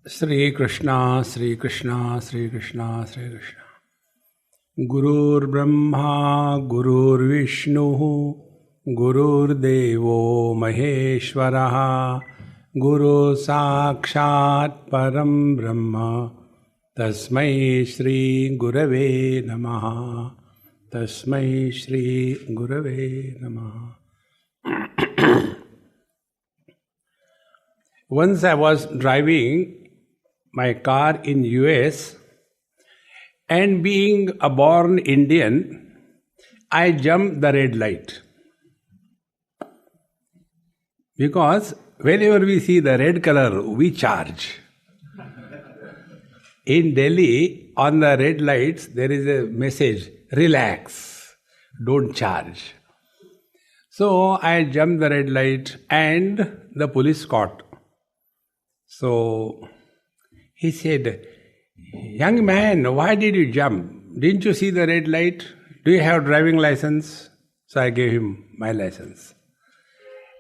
Sri Krishna, Sri Krishna, Sri Krishna, Sri Krishna. Gurur Brahma, Gurur Vishnu, Gurur Devo Maheshwaraha, Guru Sakshat Param Brahma, Tasmai Shri Gurave Namaha, Tasmai Shri Gurave Namaha. Once I was driving my car in US, and being a born Indian, I jumped the red light. Because whenever we see the red color, we charge. In Delhi, on the red lights, there is a message, relax, don't charge. So I jumped the red light and the police caught. So he said, young man, why did you jump? Didn't you see the red light? Do you have driving license? So I gave him my license.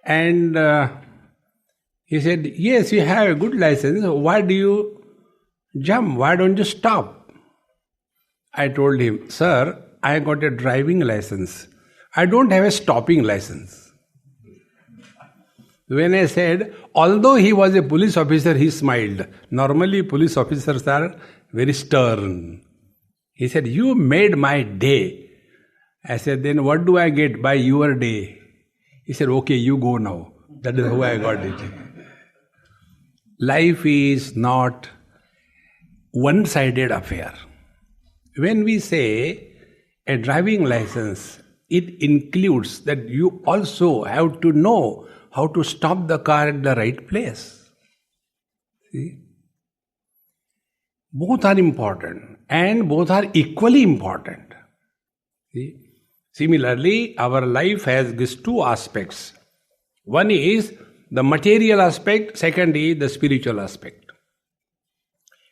And he said, yes, you have a good license. Why do you jump? Why don't you stop? I told him, sir, I got a driving license. I don't have a stopping license. When I said, although he was a police officer, he smiled. Normally, police officers are very stern. He said, you made my day. I said, then what do I get by your day? He said, okay, you go now. That is how I got it. Life is not one-sided affair. When we say a driving license, it includes that you also have to know how to stop the car at the right place. See? Both are important and both are equally important. See? Similarly, our life has these two aspects. One is the material aspect, second is the spiritual aspect.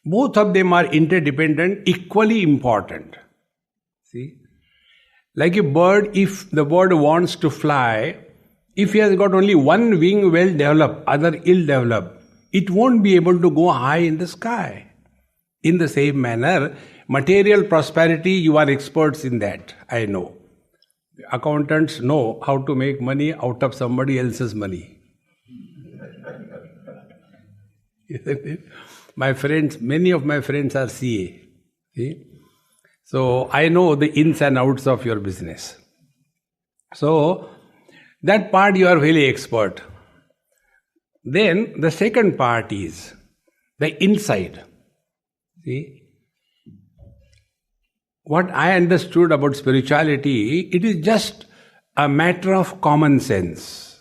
Both of them are interdependent, equally important. See? Like a bird, if the bird wants to fly, if he has got only one wing well developed, other ill developed, it won't be able to go high in the sky. In the same manner, material prosperity, you are experts in that, I know. Accountants know how to make money out of somebody else's money. My friends, many of my friends are CA. See? So I know the ins and outs of your business. So that part you are really expert. Then the second part is the inside. See? What I understood about spirituality, it is just a matter of common sense.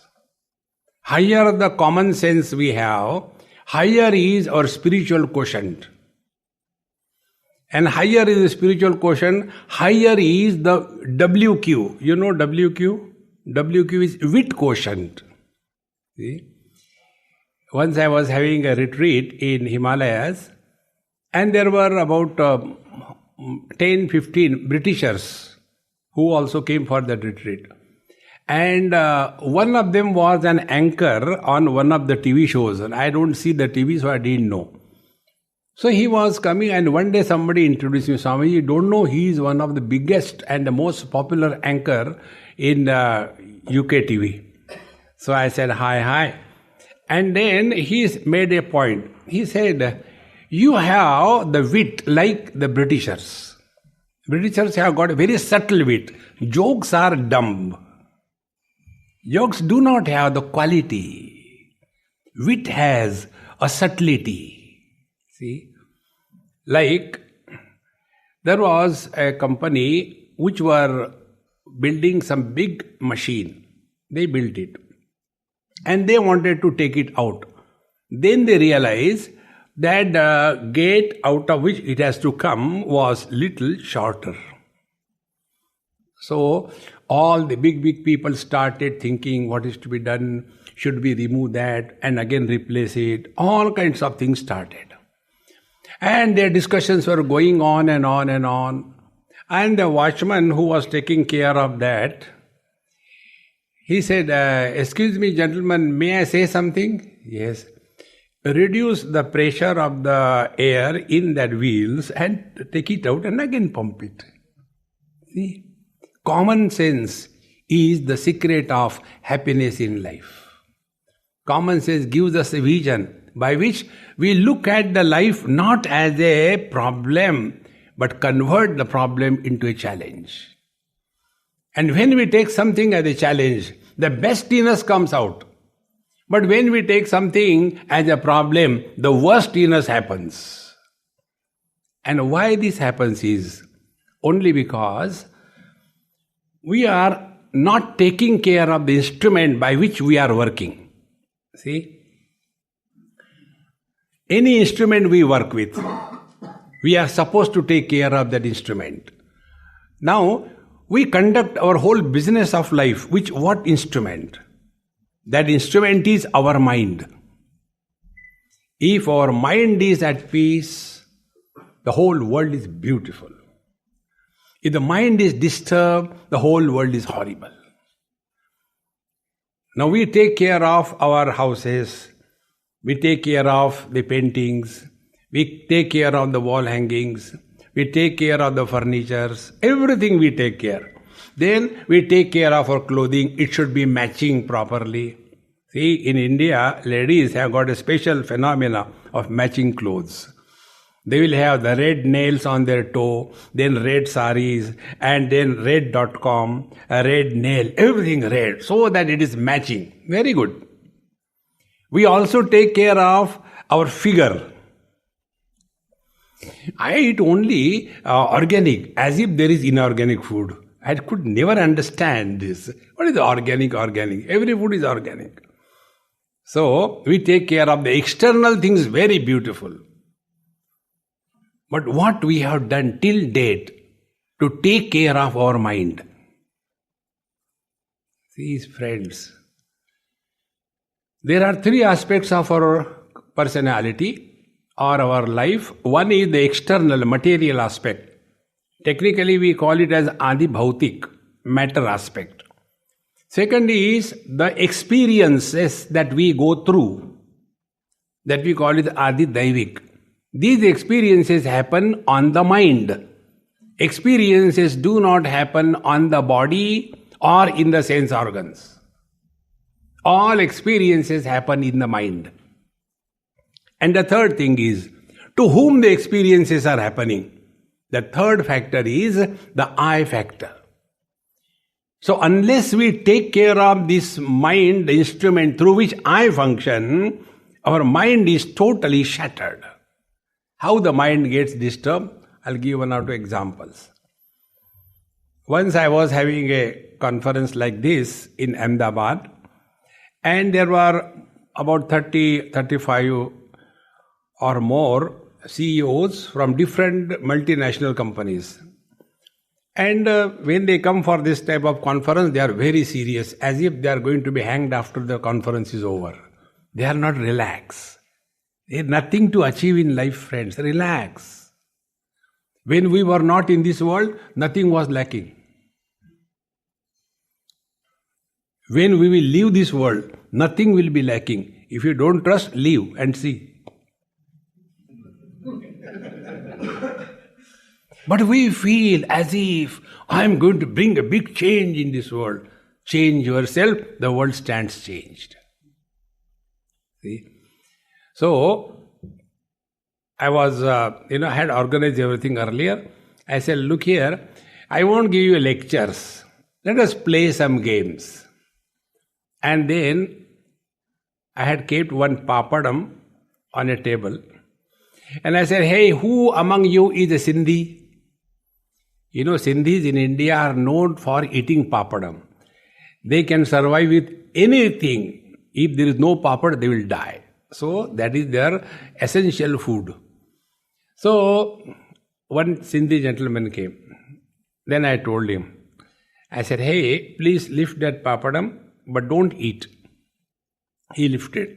Higher the common sense we have, higher is our spiritual quotient. And higher is the spiritual quotient, higher is the WQ. You know WQ? WQ is wit quotient. See? Once I was having a retreat in Himalayas, and there were about 10-15 Britishers who also came for that retreat. And one of them was an anchor on one of the TV shows. And I don't see the TV, so I didn't know. So he was coming, and one day somebody introduced me, Swami, you don't know he is one of the biggest and the most popular anchor in UK TV. So I said, hi. And then he made a point. He said, you have the wit like the Britishers. Britishers have got a very subtle wit. Jokes are dumb. Jokes do not have the quality. Wit has a subtlety. See? Like, there was a company which were building some big machine. They built it. And they wanted to take it out. Then they realized that the gate out of which it has to come was little shorter. So all the big people started thinking what is to be done, should we remove that and again replace it. All kinds of things started. And their discussions were going on and on and on. And the watchman who was taking care of that, he said, excuse me gentlemen, may I say something? Yes. reduce the pressure of the air in that wheels and take it out and again pump it. See? Common sense is the secret of happiness in life. Common sense gives us a vision by which we look at the life not as a problem, but convert the problem into a challenge. And when we take something as a challenge, the best in us comes out. But when we take something as a problem, the worst in us happens. And why this happens is only because we are not taking care of the instrument by which we are working. See? Any instrument we work with, we are supposed to take care of that instrument. Now, we conduct our whole business of life. What instrument? That instrument is our mind. If our mind is at peace, the whole world is beautiful. If the mind is disturbed, the whole world is horrible. Now we take care of our houses, we take care of the paintings, we take care of the wall hangings, we take care of the furnitures, everything we take care. Then we take care of our clothing, it should be matching properly. See, in India, ladies have got a special phenomena of matching clothes. They will have the red nails on their toe, then red saris, and then red.com, a red nail, everything red, so that it is matching. Very good. We also take care of our figure. I eat only organic, as if there is inorganic food. I could never understand this. What is organic? Every food is organic. So, we take care of the external things, very beautiful. But what we have done till date to take care of our mind? See, friends, there are three aspects of our personality or our life. One is the external, material aspect. Technically, we call it as Adi Bhautik, matter aspect. Second is the experiences that we go through, that we call it Adi Daivik. These experiences happen on the mind. Experiences do not happen on the body or in the sense organs. All experiences happen in the mind. And the third thing is, to whom the experiences are happening. The third factor is the I factor. So unless we take care of this mind, the instrument through which I function, our mind is totally shattered. How the mind gets disturbed? I'll give one or two examples. Once I was having a conference like this in Ahmedabad, and there were about 30, 35 or more CEOs from different multinational companies. And when they come for this type of conference, they are very serious, as if they are going to be hanged after the conference is over. They are not relaxed. There is nothing to achieve in life, friends. Relax. When we were not in this world, nothing was lacking. When we will leave this world, nothing will be lacking. If you don't trust, leave and see. But we feel as if I am going to bring a big change in this world. Change yourself, the world stands changed. See? So, I was, I had organized everything earlier. I said, look here, I won't give you lectures. Let us play some games. And then I had kept one papadam on a table. And I said, hey, who among you is a Sindhi? You know, Sindhis in India are known for eating papadam. They can survive with anything. If there is no papad, they will die. So, that is their essential food. So, one Sindhi gentleman came. Then I told him, I said, hey, please lift that papadam, but don't eat. He lifted.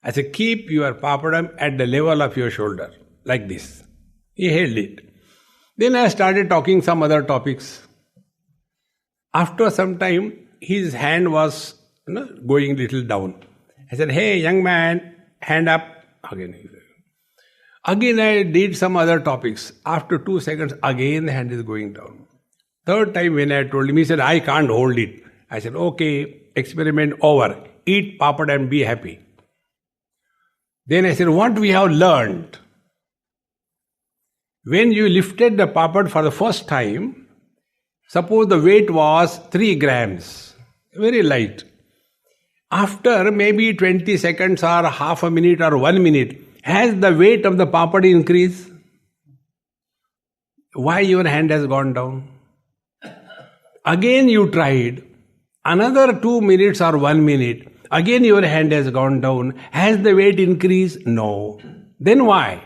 I said, keep your papadam at the level of your shoulder, like this. He held it. Then I started talking some other topics. After some time, his hand was going little down. I said, hey, young man, hand up. Again, I did some other topics. After 2 seconds, again the hand is going down. Third time when I told him, he said, I can't hold it. I said, okay, experiment over. Eat papad and be happy. Then I said, what we have learned? When you lifted the papad for the first time, suppose the weight was 3 grams, very light. After maybe 20 seconds or half a minute or 1 minute, has the weight of the papad increased? Why your hand has gone down? Again you tried, another 2 minutes or 1 minute, again your hand has gone down. Has the weight increased? No. Then why?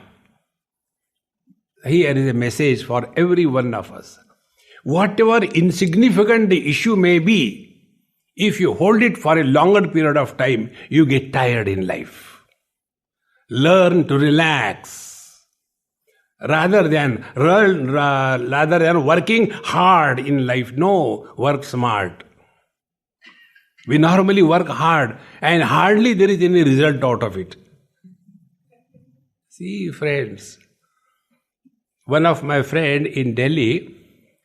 Here is a message for every one of us. Whatever insignificant the issue may be, if you hold it for a longer period of time, you get tired in life. Learn to relax rather than working hard in life. No, work smart. We normally work hard and hardly there is any result out of it. See, friends, one of my friend in Delhi,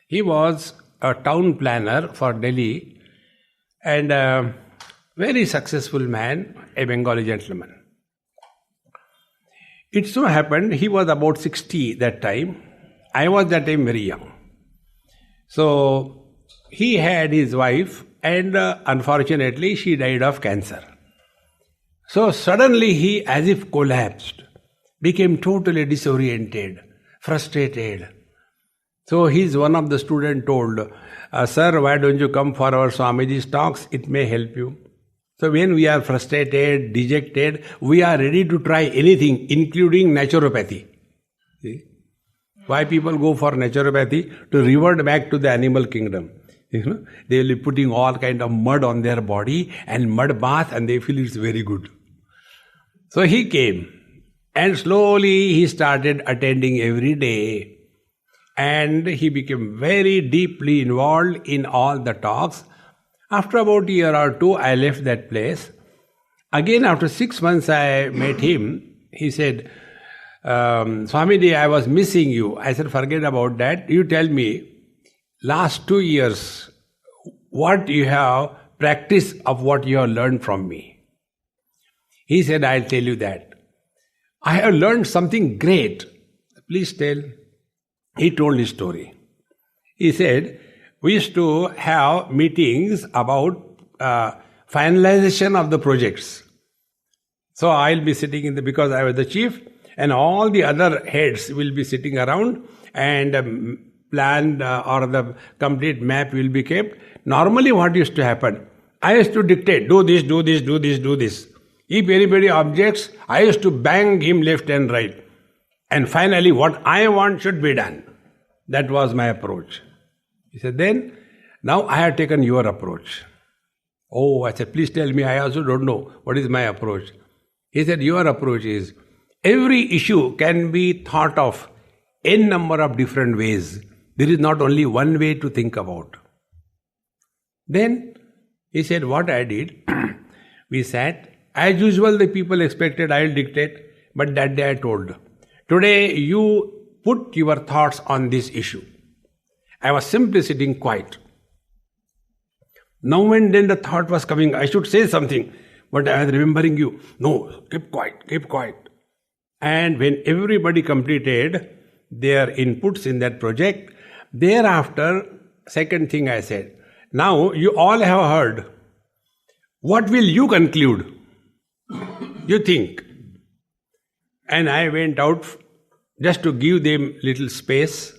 he was a town planner for Delhi and a very successful man, a Bengali gentleman. It so happened he was about 60 that time. I was that time very young. So he had his wife and unfortunately she died of cancer. So suddenly he as if collapsed, became totally disoriented, frustrated. So one of the students told, sir, why don't you come for our Swamiji's talks? It may help you. So when we are frustrated, dejected, we are ready to try anything, including naturopathy. See? Why people go for naturopathy? To revert back to the animal kingdom. They will be putting all kind of mud on their body and mud bath and they feel it's very good. So he came and slowly he started attending every day and he became very deeply involved in all the talks. After about a year or two, I left that place. Again, after 6 months, I met him. He said, Swamiji, I was missing you. I said, forget about that. You tell me, last 2 years, what you have practiced of what you have learned from me. He said, I'll tell you that. I have learned something great. Please tell. He told his story. He said, we used to have meetings about finalization of the projects. So I'll be sitting because I was the chief, and all the other heads will be sitting around and plan or the complete map will be kept. Normally what used to happen? I used to dictate, do this, do this, do this, do this. If anybody objects, I used to bang him left and right. And finally what I want should be done. That was my approach. He said, then, now I have taken your approach. Oh, I said, please tell me, I also don't know what is my approach. He said, your approach is, every issue can be thought of n number of different ways. There is not only one way to think about. Then, he said, what I did, we sat, as usual the people expected I will dictate, but that day I told, today you put your thoughts on this issue. I was simply sitting quiet. Now and then the thought was coming, I should say something, but I was remembering you. No, keep quiet, keep quiet. And when everybody completed their inputs in that project, thereafter, second thing I said, now you all have heard. What will you conclude? You think. And I went out just to give them little space.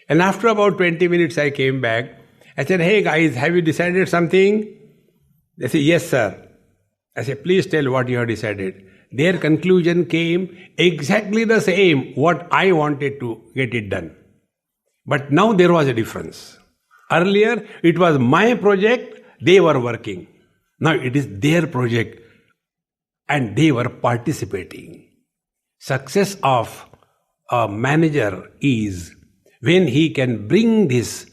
And after about 20 minutes I came back. I said, hey guys, have you decided something? They said, yes sir. I said, please tell what you have decided. Their conclusion came exactly the same what I wanted to get it done. But now there was a difference. Earlier it was my project, they were working. Now it is their project and they were participating. Success of a manager is when he can bring this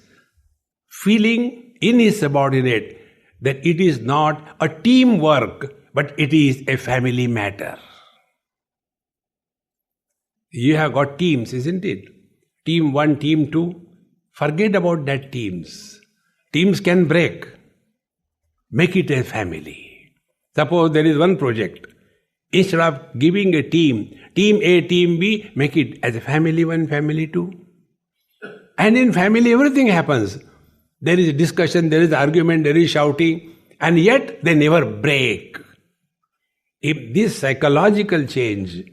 feeling in his subordinate that it is not a teamwork, but it is a family matter. You have got teams, isn't it? Team 1, team 2. Forget about that teams. Teams can break. Make it a family. Suppose there is one project. Instead of giving a team A, team B, make it as a family 1, family 2. And in family everything happens. There is discussion, there is argument, there is shouting, and yet they never break. If this psychological change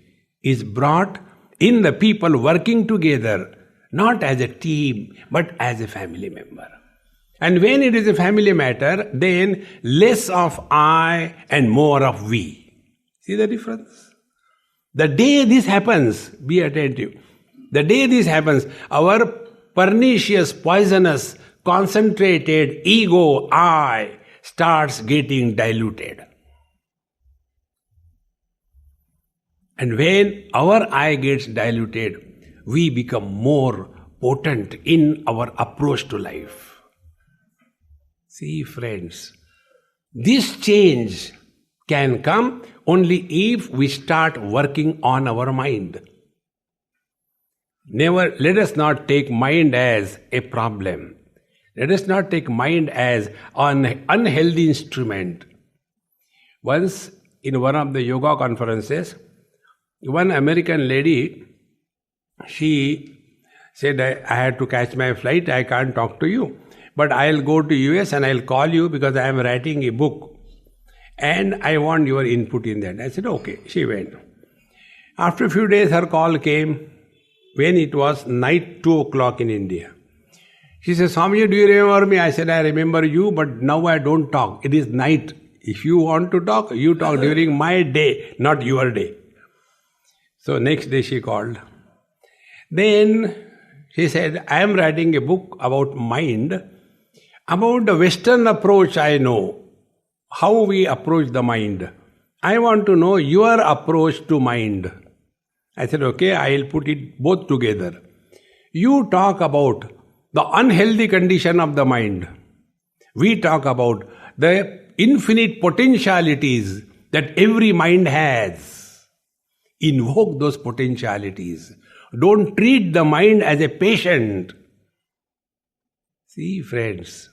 is brought in the people working together, not as a team, but as a family member. And when it is a family matter, then less of I and more of we. See the difference? The day this happens, be attentive. The day this happens, our pernicious, poisonous, concentrated ego, I, starts getting diluted. And when our I gets diluted, we become more potent in our approach to life. See, friends, this change can come only if we start working on our mind. Never, let us not take mind as a problem. Let us not take mind as an unhealthy instrument. Once in one of the yoga conferences, one American lady, she said, I had to catch my flight, I can't talk to you. But I'll go to US and I'll call you because I am writing a book. And I want your input in that. I said, okay. She went. After a few days, her call came when it was night 2 o'clock in India. She said, Swami, do you remember me? I said, I remember you, but now I don't talk. It is night. If you want to talk, you talk during my day, not your day. So next day she called. Then she said, I am writing a book about mind. About the Western approach I know. How we approach the mind. I want to know your approach to mind. I said, okay, I'll put it both together. You talk about the unhealthy condition of the mind. We talk about the infinite potentialities that every mind has. Invoke those potentialities. Don't treat the mind as a patient. See, friends,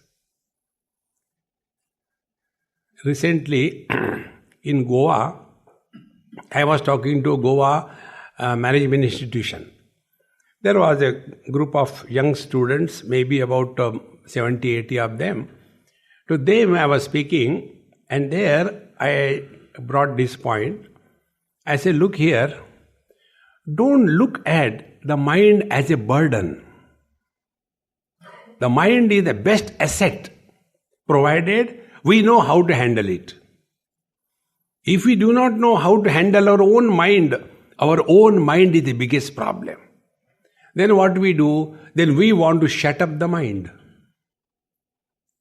recently in Goa, I was talking to Goa management institution. There was a group of young students, maybe about 70, 80 of them. To them I was speaking, and there I brought this point. I said, look here, don't look at the mind as a burden. The mind is the best asset, provided we know how to handle it. If we do not know how to handle our own mind is the biggest problem. Then what we do? Then we want to shut up the mind.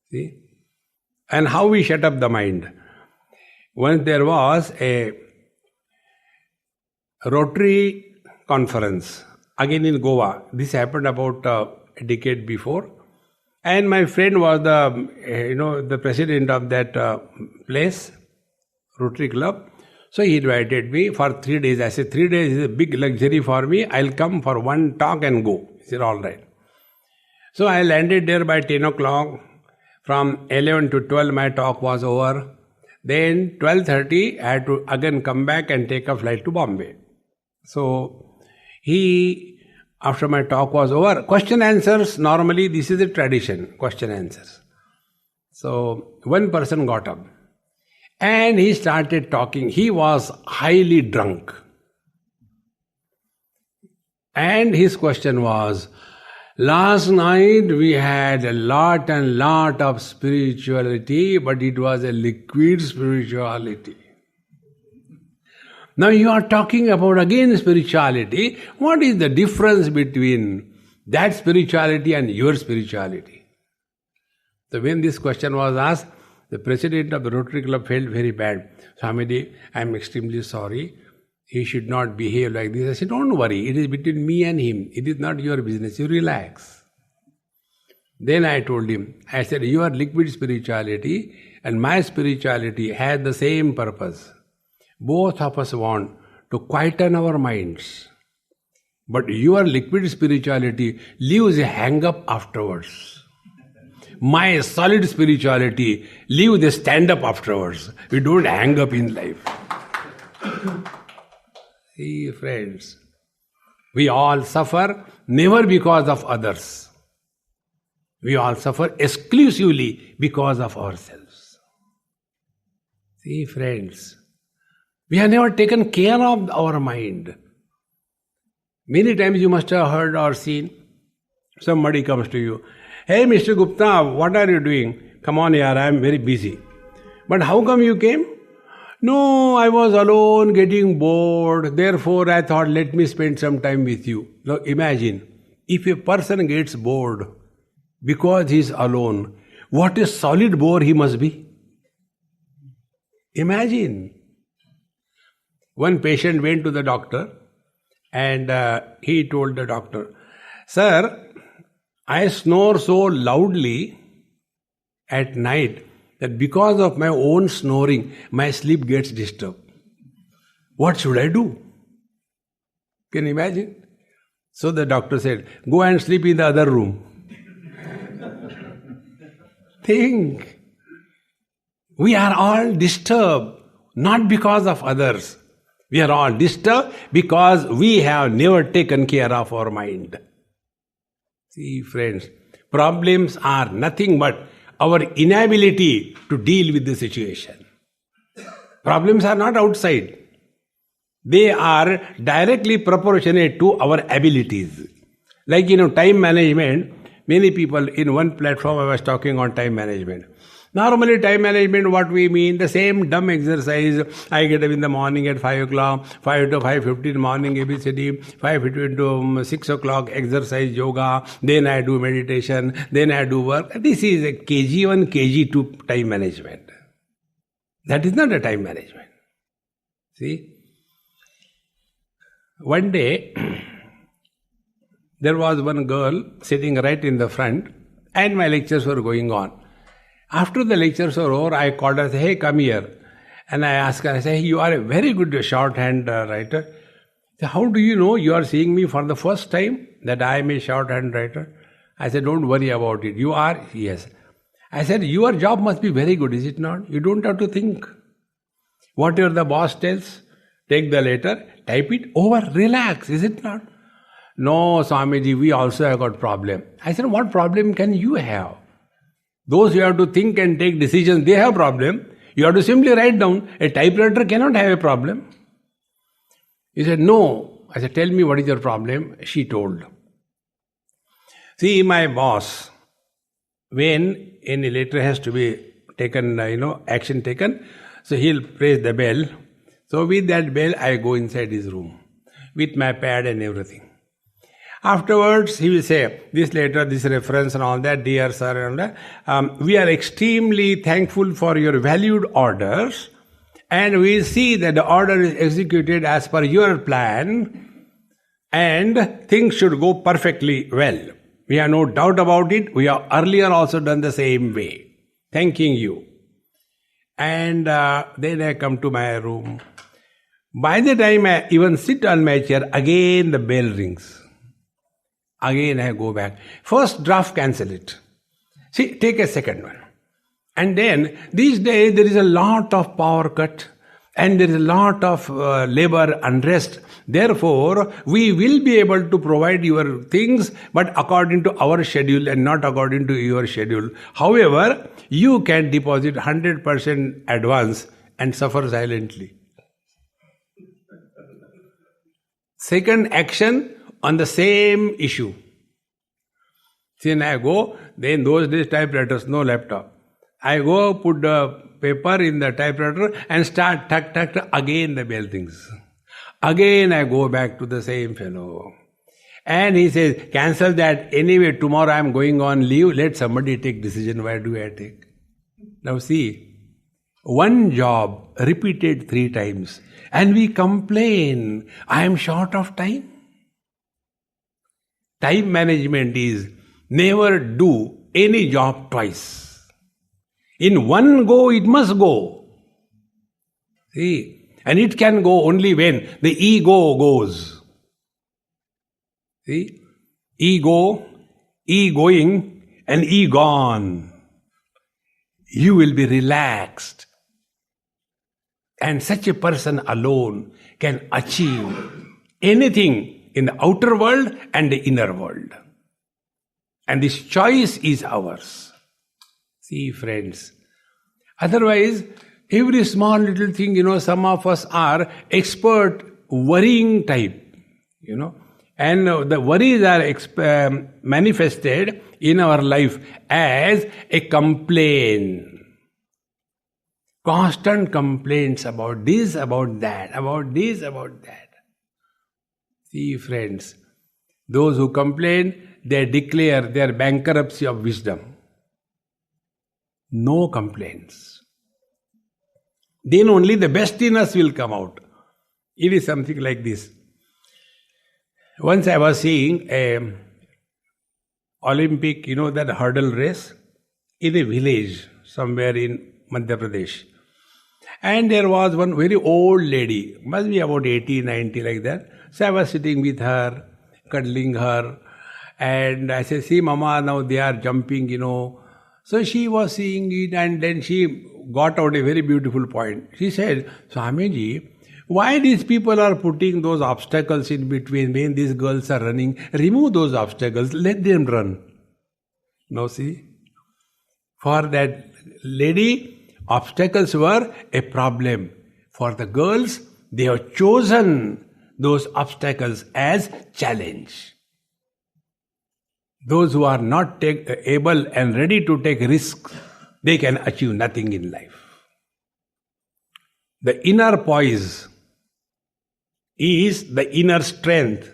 See? And how we shut up the mind? Once there was a Rotary conference, again in Goa. This happened about a decade before. And my friend was the president of that place, Rotary Club. So he invited me for 3 days. I said, 3 days is a big luxury for me. I'll come for one talk and go. He said, all right. So I landed there by 10 o'clock. From 11 to 12 my talk was over. Then 12:30 I had to again come back and take a flight to Bombay. So after my talk was over, question answers, normally this is a tradition, question answers. So one person got up and he started talking. He was highly drunk. And his question was, last night we had a lot of spirituality, but it was a liquid spirituality. Now you are talking about again spirituality. What is the difference between that spirituality and your spirituality? So when this question was asked, the president of the Rotary Club felt very bad. Swamiji, I am extremely sorry. He should not behave like this. I said, don't worry, it is between me and him. It is not your business. You relax. Then I told him, I said, your liquid spirituality and my spirituality has the same purpose. Both of us want to quieten our minds. But your liquid spirituality leaves a hang-up afterwards. My solid spirituality leaves a stand-up afterwards. We don't hang up in life. See, friends, we all suffer never because of others. We all suffer exclusively because of ourselves. See, friends, we have never taken care of our mind. Many times you must have heard or seen, somebody comes to you, "Hey Mr. Gupta, what are you doing?" "Come on yaar, I am very busy." "But how come you came?" "No, I was alone getting bored, therefore I thought let me spend some time with you." Now imagine, if a person gets bored because he is alone, what a solid bore he must be. Imagine. One patient went to the doctor and he told the doctor, "Sir, I snore so loudly at night that because of my own snoring, my sleep gets disturbed. What should I do?" Can you imagine? So the doctor said, "Go and sleep in the other room." Think. We are all disturbed, not because of others. We are all disturbed because we have never taken care of our mind. See, friends, problems are nothing but our inability to deal with the situation. Problems are not outside. They are directly proportionate to our abilities. Like, time management, many people in one platform I was talking on time management. Normally time management, what we mean, the same dumb exercise. I get up in the morning at 5 o'clock, 5 to 5:15 morning ABCD, 5:15 to 6 o'clock exercise yoga, then I do meditation, then I do work. This is a KG1, KG2 time management. That is not a time management. See? One day, there was one girl sitting right in the front and my lectures were going on. After the lectures were over, I called her and said, "Hey, come here." And I asked her, I said, "You are a very good shorthand writer." Said, "How do you know you are seeing me for the first time that I am a shorthand writer?" I said, "Don't worry about it." "You are?" "Yes." I said, "Your job must be very good, is it not? You don't have to think. Whatever the boss tells, take the letter, type it over, relax, is it not?" "No, Swamiji, we also have got problem." I said, "What problem can you have? Those who have to think and take decisions, they have problem. You have to simply write down. A typewriter cannot have a problem." He said, "No." I said, "Tell me what is your problem." She told. "See, my boss, when any letter has to be taken, action taken, so he'll press the bell. So with that bell, I go inside his room with my pad and everything. Afterwards, he will say, this letter, this reference and all that, dear sir, and all that, we are extremely thankful for your valued orders, and we see that the order is executed as per your plan, and things should go perfectly well. We have no doubt about it. We have earlier also done the same way. Thanking you." And then I come to my room. By the time I even sit on my chair, again the bell rings. Again I go back. First draft, cancel it. See, take a second one. And then, these days there is a lot of power cut and there is a lot of labor unrest. Therefore, we will be able to provide your things, but according to our schedule and not according to your schedule. However, you can deposit 100% advance and suffer silently. Second action on the same issue. Then I go, then those days typewriters, no laptop. I go put the paper in the typewriter and start tuck, again the bell rings. Again I go back to the same fellow. And he says, cancel that. Anyway, tomorrow I am going on leave. Let somebody take decision. Where do I take? Now see, one job repeated 3 times. And we complain, I am short of time. Time management is never do any job twice. In one go, it must go. See, and it can go only when the ego goes. See? Ego, e-going, and e-gone. You will be relaxed. And such a person alone can achieve anything in the outer world and the inner world. And this choice is ours. See, friends. Otherwise, every small little thing, some of us are expert worrying type, And the worries are manifested in our life as a complaint. Constant complaints about this, about that, about this, about that. See, friends, those who complain, they declare their bankruptcy of wisdom. No complaints. Then only the best in us will come out. It is something like this. Once I was seeing a Olympic, that hurdle race in a village somewhere in Madhya Pradesh. And there was one very old lady, must be about 80, 90 like that. So I was sitting with her, cuddling her, and I said, see mama, now they are jumping, So she was seeing it, and then she got out a very beautiful point. She said, Swamiji, why these people are putting those obstacles in between when these girls are running? Remove those obstacles, let them run. Now see, for that lady, obstacles were a problem. For the girls, they have chosen those obstacles as challenge. Those who are not able and ready to take risks, they can achieve nothing in life. The inner poise is the inner strength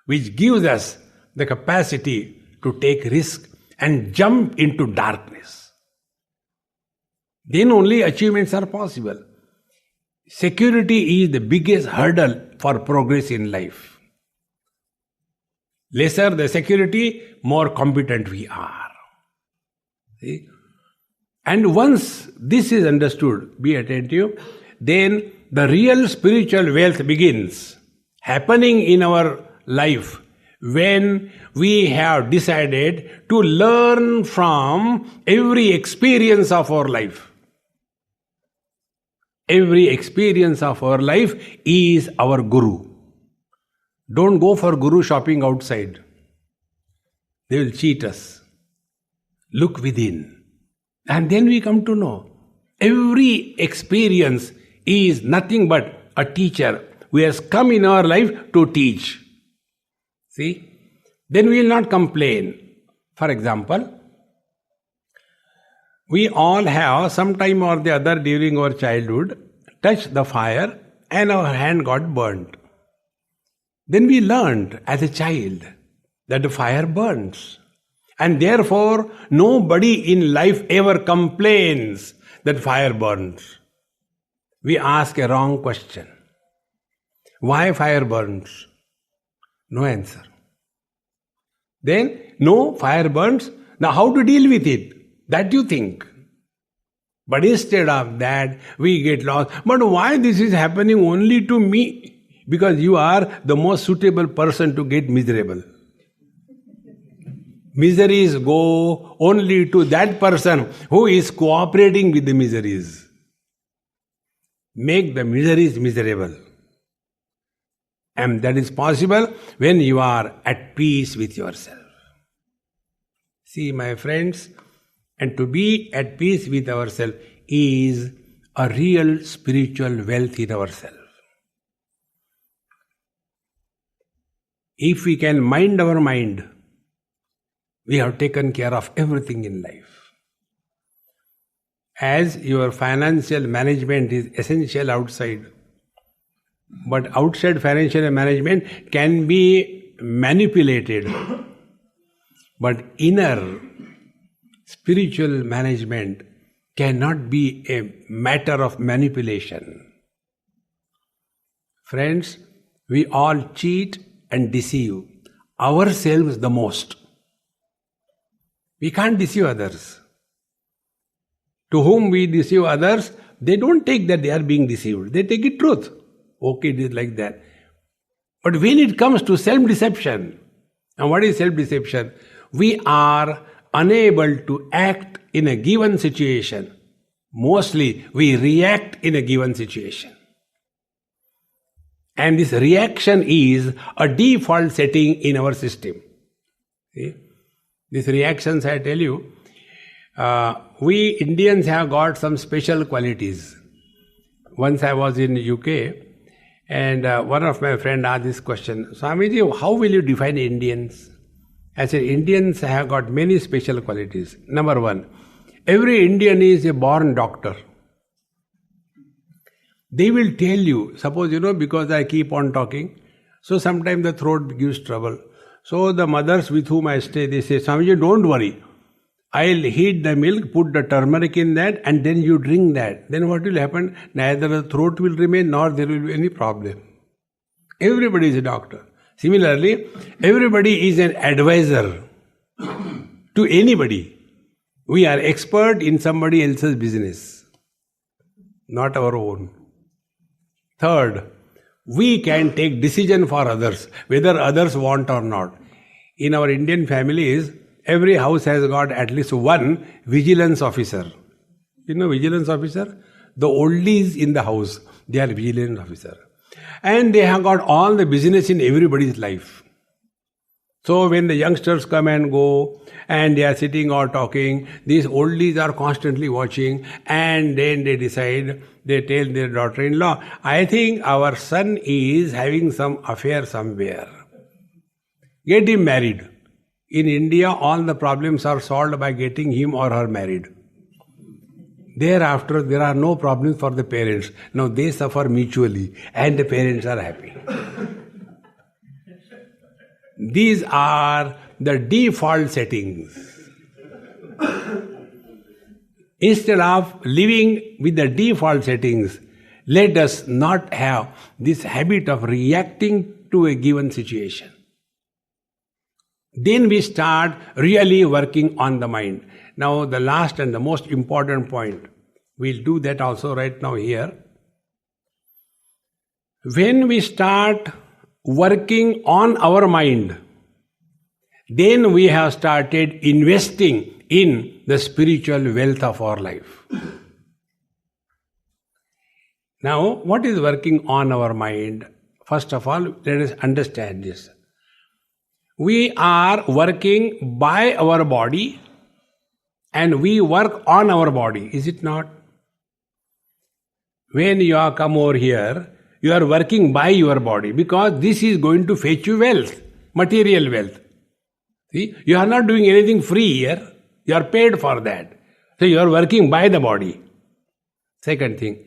which gives us the capacity to take risk and jump into darkness. Then only achievements are possible. Security is the biggest hurdle for progress in life. Lesser the security, more competent we are. See? And once this is understood, be attentive, then the real spiritual wealth begins happening in our life when we have decided to learn from every experience of our life. Every experience of our life is our guru. Don't go for guru shopping outside. They will cheat us. Look within. And then we come to know every experience is nothing but a teacher who has come in our life to teach. See? Then we will not complain. For example, we all have sometime or the other during our childhood touched the fire and our hand got burnt. Then we learned as a child that the fire burns. And therefore, nobody in life ever complains that fire burns. We ask a wrong question. Why fire burns? No answer. Then, no, fire burns. Now how to deal with it? That you think. But instead of that, we get lost. But why this is happening only to me? Because you are the most suitable person to get miserable. Miseries go only to that person who is cooperating with the miseries. Make the miseries miserable. And that is possible when you are at peace with yourself. See, my friends, and to be at peace with ourselves is a real spiritual wealth in ourselves. If we can mind our mind, we have taken care of everything in life. As your financial management is essential outside, but outside financial management can be manipulated, but inner spiritual management cannot be a matter of manipulation. Friends, we all cheat and deceive ourselves the most. We can't deceive others. To whom we deceive others, they don't take that they are being deceived. They take it truth. Okay, it is like that. But when it comes to self-deception, And what is self-deception? We are unable to act in a given situation. Mostly we react in a given situation. And this reaction is a default setting in our system. See? These reactions, I tell you, we Indians have got some special qualities. Once I was in UK, and one of my friends asked this question, Swamiji, how will you define Indians? I said, Indians have got many special qualities. Number one, every Indian is a born doctor. They will tell you, suppose, because I keep on talking, so sometimes the throat gives trouble. So the mothers with whom I stay, they say, Swamiji, don't worry. I'll heat the milk, put the turmeric in that, and then you drink that. Then what will happen? Neither the throat will remain, nor there will be any problem. Everybody is a doctor. Similarly, everybody is an advisor to anybody. We are expert in somebody else's business, not our own. Third, we can take decision for others, whether others want or not. In our Indian families, every house has got at least one vigilance officer. Vigilance officer? The oldies in the house, they are vigilance officer. And they have got all the business in everybody's life. So when the youngsters come and go, and they are sitting or talking, these oldies are constantly watching, and then they decide, they tell their daughter-in-law, I think our son is having some affair somewhere. Get him married. In India, all the problems are solved by getting him or her married. Thereafter, there are no problems for the parents. Now they suffer mutually, and the parents are happy. These are the default settings. Instead of living with the default settings, let us not have this habit of reacting to a given situation. Then we start really working on the mind. Now the last and the most important point, we'll do that also right now here. When we start working on our mind, then we have started investing in the spiritual wealth of our life. Now, what is working on our mind? First of all, let us understand this. We are working by our body and we work on our body, is it not? When you are come over here, you are working by your body because this is going to fetch you wealth, material wealth. See, you are not doing anything free here, you are paid for that. So you are working by the body. Second thing,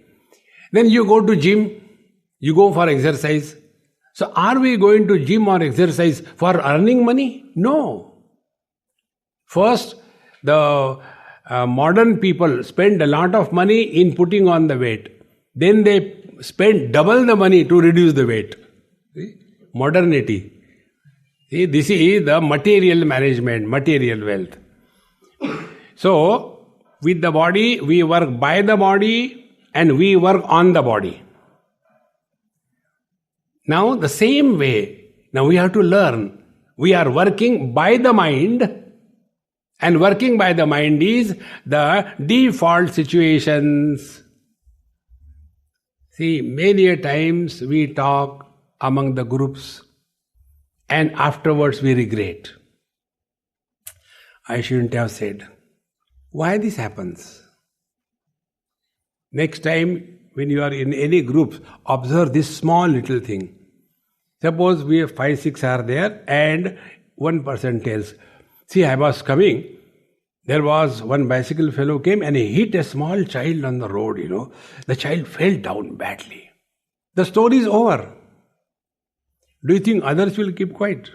then you go to gym, you go for exercise. So are we going to gym or exercise for earning money? No. First, the modern people spend a lot of money in putting on the weight. Then they spend double the money to reduce the weight. See? Modernity. See, this is the material management, material wealth. So, with the body, we work by the body and we work on the body. Now, the same way, now we have to learn. We are working by the mind, and working by the mind is the default situations. See, many a times we talk among the groups and afterwards we regret. I shouldn't have said. Why this happens? Next time when you are in any group, observe this small little thing. Suppose we have 5, 6 are there and one person tells, see, I was coming, there was one bicycle fellow came and he hit a small child on the road, The child fell down badly. The story is over. Do you think others will keep quiet?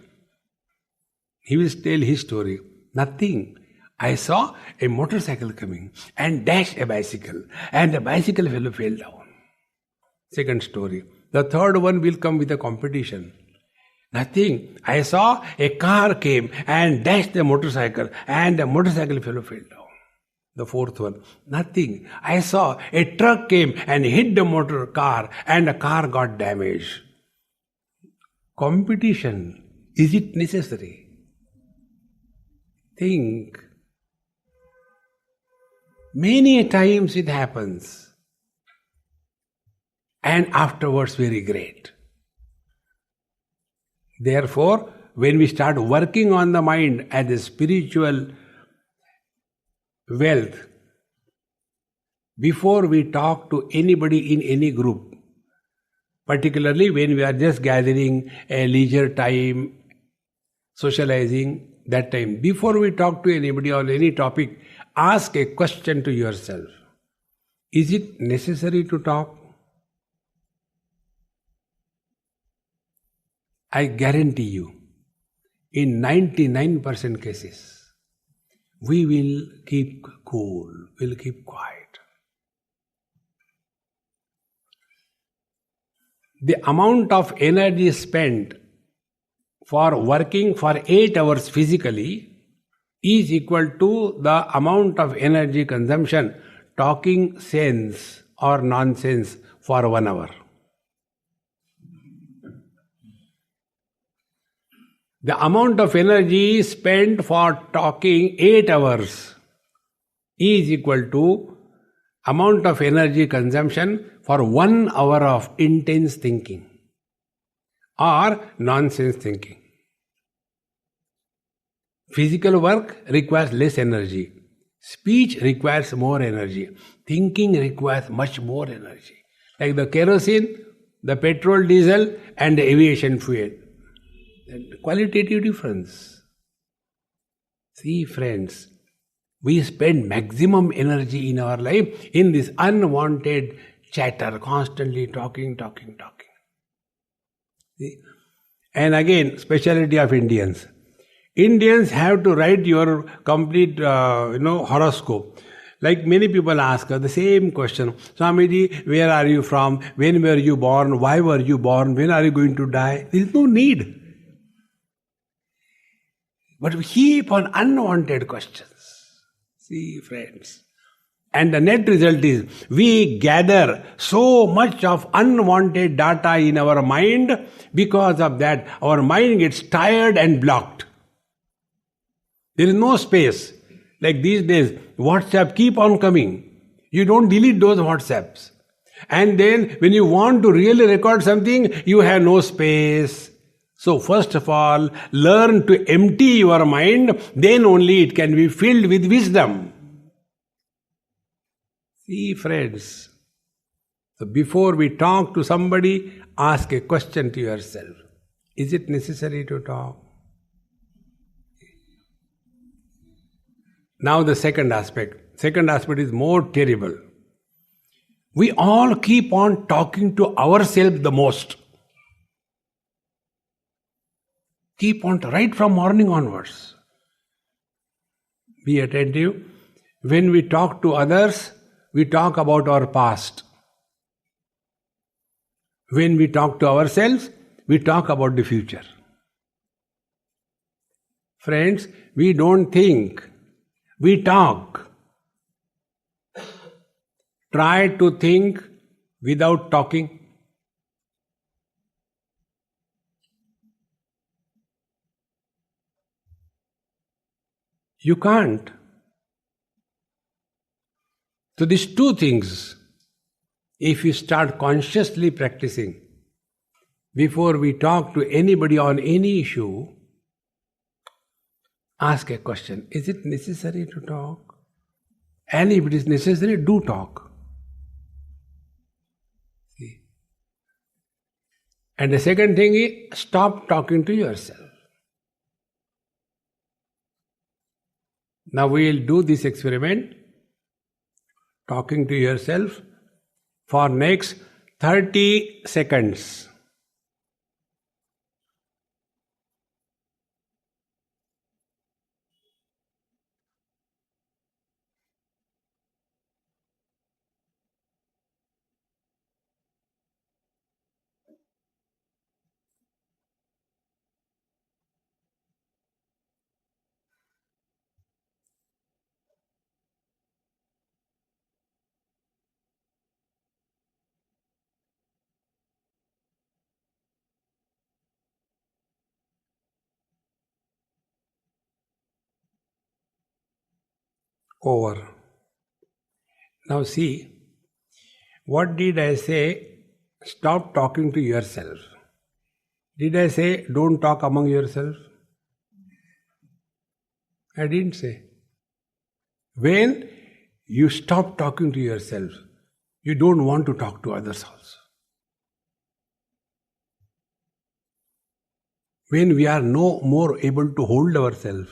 He will tell his story. Nothing. I saw a motorcycle coming and dashed a bicycle and the bicycle fellow fell down. Second story. The third one will come with a competition. Nothing. I saw a car came and dashed the motorcycle and the motorcycle fellow fell down. The fourth one. Nothing. I saw a truck came and hit the motor car and the car got damaged. Competition. Is it necessary? think, many times it happens. And afterwards we regret. Therefore, when we start working on the mind as a spiritual wealth, before we talk to anybody in any group, particularly when we are just gathering a leisure time, socializing, that time, before we talk to anybody on any topic, ask a question to yourself. Is it necessary to talk? I guarantee you, in 99% cases, we will keep cool, we'll keep quiet. The amount of energy spent for working for 8 hours physically is equal to the amount of energy consumption talking sense or nonsense for 1 hour. The amount of energy spent for talking 8 hours is equal to amount of energy consumption for 1 hour of intense thinking or nonsense thinking. Physical work requires less energy. Speech requires more energy. Thinking requires much more energy. Like the kerosene, the petrol, diesel and the aviation fuel. Qualitative difference. See friends, we spend maximum energy in our life in this unwanted chatter, constantly talking. See? And again, speciality of Indians. Indians have to write your complete horoscope. Like many people ask the same question. Swamiji, where are you from? When were you born? Why were you born? When are you going to die? There is no need. But we keep on unwanted questions. See, friends. And the net result is we gather so much of unwanted data in our mind. Because of that, our mind gets tired and blocked. There is no space. Like these days, WhatsApp keep on coming. You don't delete those WhatsApps. And then when you want to really record something, you have no space. So first of all, learn to empty your mind, then only it can be filled with wisdom. See friends, so before we talk to somebody, ask a question to yourself. Is it necessary to talk? Now the second aspect. Second aspect is more terrible. We all keep on talking to ourselves the most. Keep on, right from morning onwards. Be attentive. When we talk to others, we talk about our past. When we talk to ourselves, we talk about the future. Friends, we don't think, we talk. Try to think without talking. You can't. So these two things, if you start consciously practicing, before we talk to anybody on any issue, ask a question. Is it necessary to talk? And if it is necessary, do talk. See? And the second thing is, stop talking to yourself. Now we will do this experiment, talking to yourself for next 30 seconds. over. Now see, what did I say? Stop talking to yourself. Did I say don't talk among yourself? I didn't say. When you stop talking to yourself, you don't want to talk to others also. When we are no more able to hold ourselves,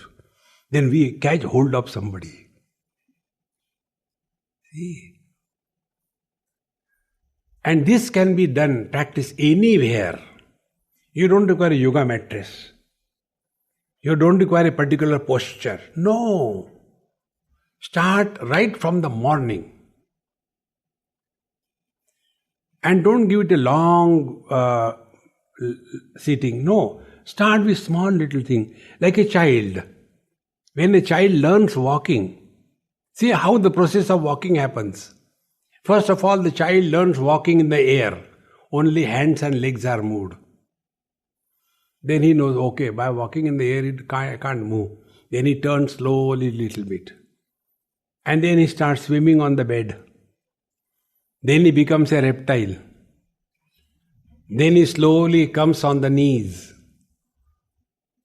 then we catch hold of somebody. See? And this can be done, practice anywhere. You don't require a yoga mattress. You don't require a particular posture. No. Start right from the morning. And don't give it a long sitting. No. Start with small little thing. Like a child. When a child learns walking, see how the process of walking happens. First of all, the child learns walking in the air. Only hands and legs are moved. Then he knows, okay, by walking in the air, I can't move. Then he turns slowly a little bit. And then he starts swimming on the bed. Then he becomes a reptile. Then he slowly comes on the knees.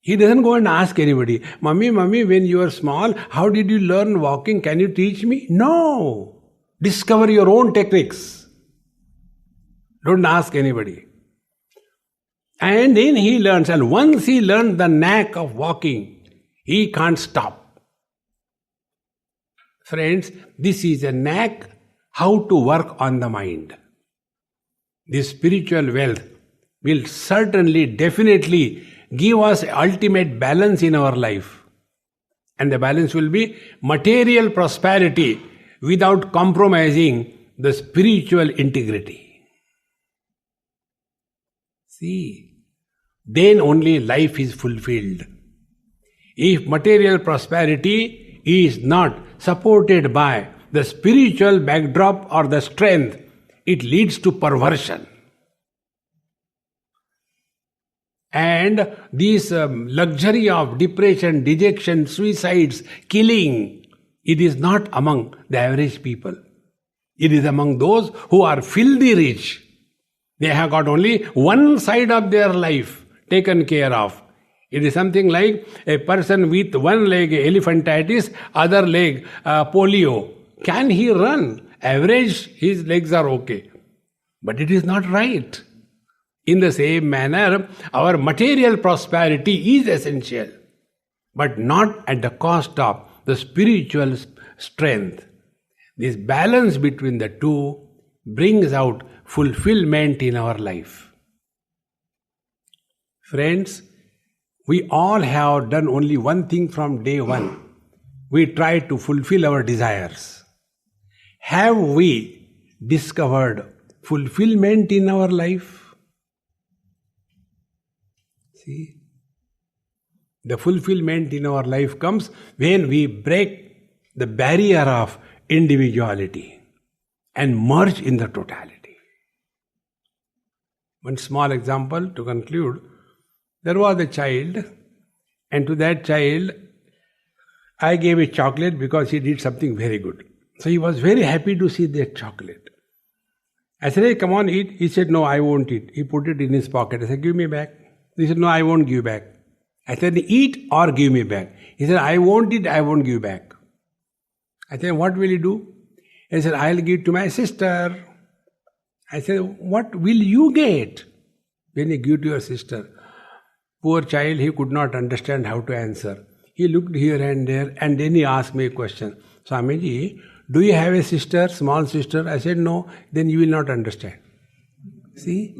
He doesn't go and ask anybody, Mummy, when you were small, how did you learn walking? Can you teach me? No. Discover your own techniques. Don't ask anybody. And then he learns, and once he learns the knack of walking, he can't stop. Friends, this is a knack how to work on the mind. This spiritual wealth will certainly, definitely give us ultimate balance in our life. And the balance will be material prosperity without compromising the spiritual integrity. See, then only life is fulfilled. If material prosperity is not supported by the spiritual backdrop or the strength, it leads to perversion. And this luxury of depression, dejection, suicides, killing, it is not among the average people. It is among those who are filthy rich. They have got only one side of their life taken care of. It is something like a person with one leg elephantitis, other leg polio. Can he run? Average, his legs are okay. But it is not right. In the same manner, our material prosperity is essential, but not at the cost of the spiritual strength. This balance between the two brings out fulfillment in our life. Friends, we all have done only one thing from day one. We try to fulfill our desires. Have we discovered fulfillment in our life? See, the fulfillment in our life comes when we break the barrier of individuality and merge in the totality. One small example to conclude. There was a child, and to that child I gave a chocolate because he did something very good. So he was very happy to see that chocolate. I said, hey, come on, eat. He said, no, I won't eat. He put it in his pocket. I said, give me back. He said, no, I won't give back. I said, eat or give me back. He said, I won't eat, I won't give back. I said, what will you do? He said, I'll give it to my sister. I said, what will you get when you give to your sister? Poor child, he could not understand how to answer. He looked here and there, and then he asked me a question. Swamiji, do you have a sister, small sister? I said, no. Then you will not understand. See?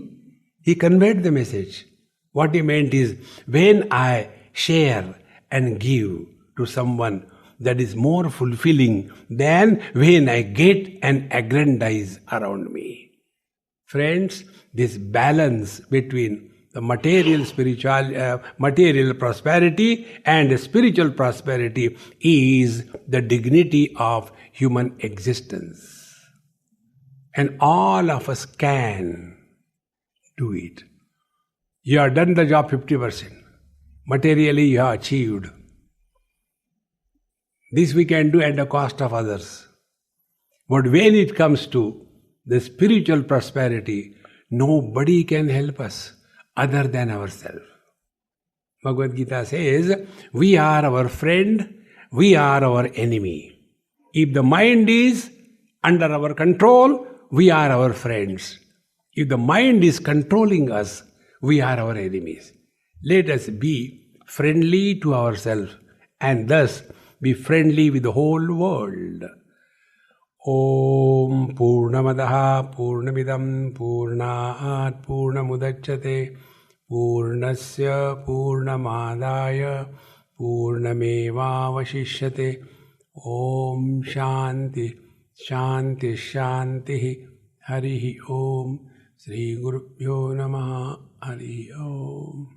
He conveyed the message. What he meant is, when I share and give to someone, that is more fulfilling than when I get and aggrandize around me. Friends, this balance between the material prosperity and spiritual prosperity is the dignity of human existence. And all of us can do it. You have done the job 50%. Materially you have achieved. This we can do at the cost of others. But when it comes to the spiritual prosperity, nobody can help us other than ourselves. Bhagavad Gita says, we are our friend, we are our enemy. If the mind is under our control, we are our friends. If the mind is controlling us, we are our enemies. Let us be friendly to ourselves and thus be friendly with the whole world. Om Purnamadaha Purnamidam Purnaat Purnamudachyate Purnasya Purnamadaya Purnamevavashishyate. Om Shanti Shanti Shanti Harihi Om. Sri Gurubhyo Namaha. Harihi Om.